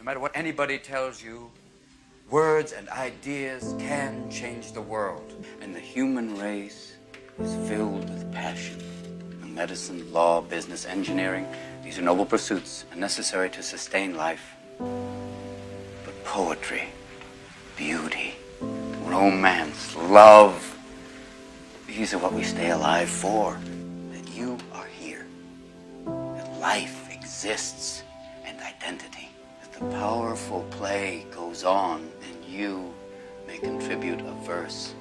matter what anybody tells you, words and ideas can change the world. And the human race is filled with passion. Medicine, law, business, engineering, these are noble pursuits and necessary to sustain life. But poetry, beauty, romance, love, these are what we stay alive for. That you are here, that life exists, and identity. That the powerful play goes on, and you may contribute a verse.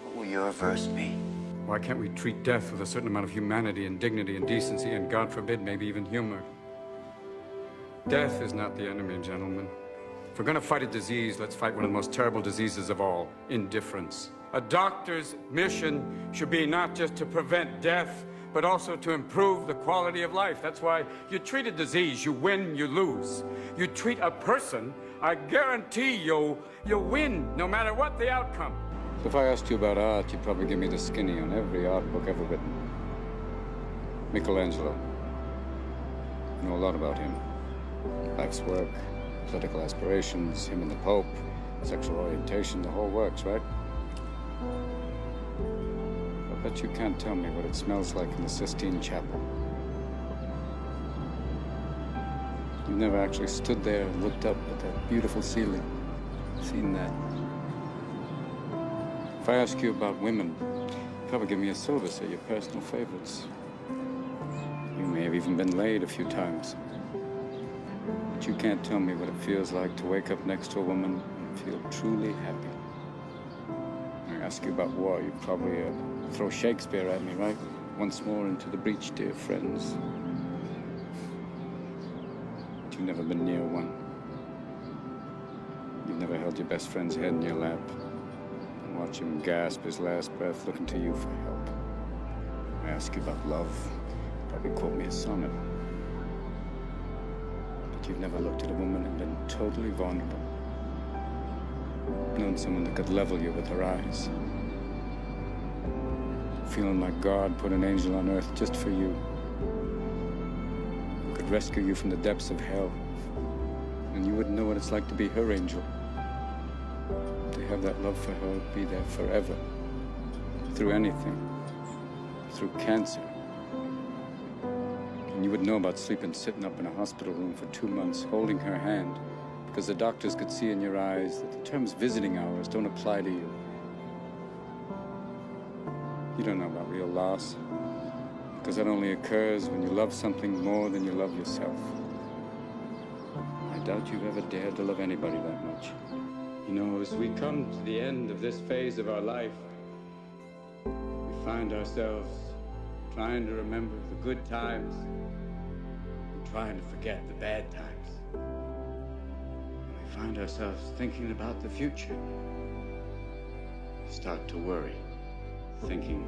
What will your verse be? Why can't we treat death with a certain amount of humanity and dignity and decency and, God forbid, maybe even humor? Death is not the enemy, gentlemen. If we're going to fight a disease, let's fight one of the most terrible diseases of all, indifference. A doctor's mission should be not just to prevent death, but also to improve the quality of life. That's why you treat a disease, you win, you lose. You treat a person, I guarantee you'll win, no matter what the outcome. So if I asked you about art, you'd probably give me the skinny on every art book ever written. Michelangelo. You know a lot about him. Life's work, political aspirations, him and the Pope, sexual orientation, the whole works, right? I bet you can't tell me what it smells like in the Sistine Chapel. You've never actually stood there and looked up at that beautiful ceiling, seen that. If I ask you about women, you'd probably give me a syllabus of your personal favorites. You may have even been laid a few times. But you can't tell me what it feels like to wake up next to a woman and feel truly happy. I ask you about war, you'd probably throw Shakespeare at me, right? Once more into the breach, dear friends. But you've never been near one. You've never held your best friend's head in your lap. Watch him gasp his last breath, looking to you for help. I ask you about love, probably quote me a sonnet. But you've never looked at a woman and been totally vulnerable. Known someone that could level you with her eyes. Feeling like God put an angel on earth just for you. Who could rescue you from the depths of hell. And you wouldn't know what it's like to be her angel. Have that love for her be there forever, through anything, through cancer. And you would know about sitting up in a hospital room for 2 months, holding her hand, because the doctors could see in your eyes that the terms visiting hours don't apply to you. You don't know about real loss, because that only occurs when you love something more than you love yourself. I doubt you've ever dared to love anybody that much. You know, as we come to the end of this phase of our life, we find ourselves trying to remember the good times and trying to forget the bad times. And we find ourselves thinking about the future. We start to worry, thinking,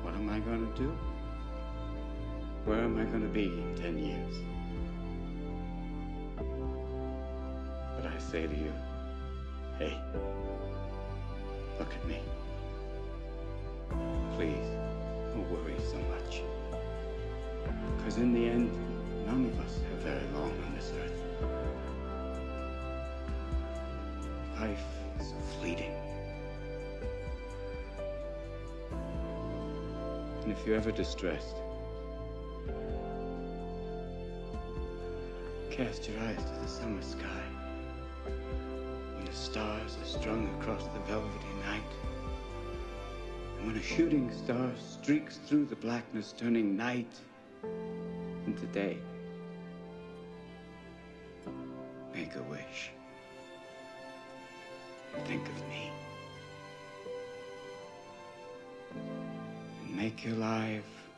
what am I going to do? Where am I going to be in 10 years? But I say to you, hey, look at me. Please, don't worry so much. Because in the end, none of us have very long on this earth. Life is fleeting. And if you're ever distressed, cast your eyes to the summer sky. The stars are strung across the velvety night. And when a shooting star streaks through the blackness, turning night into day, make a wish. And think of me. And make your life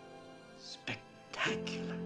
spectacular.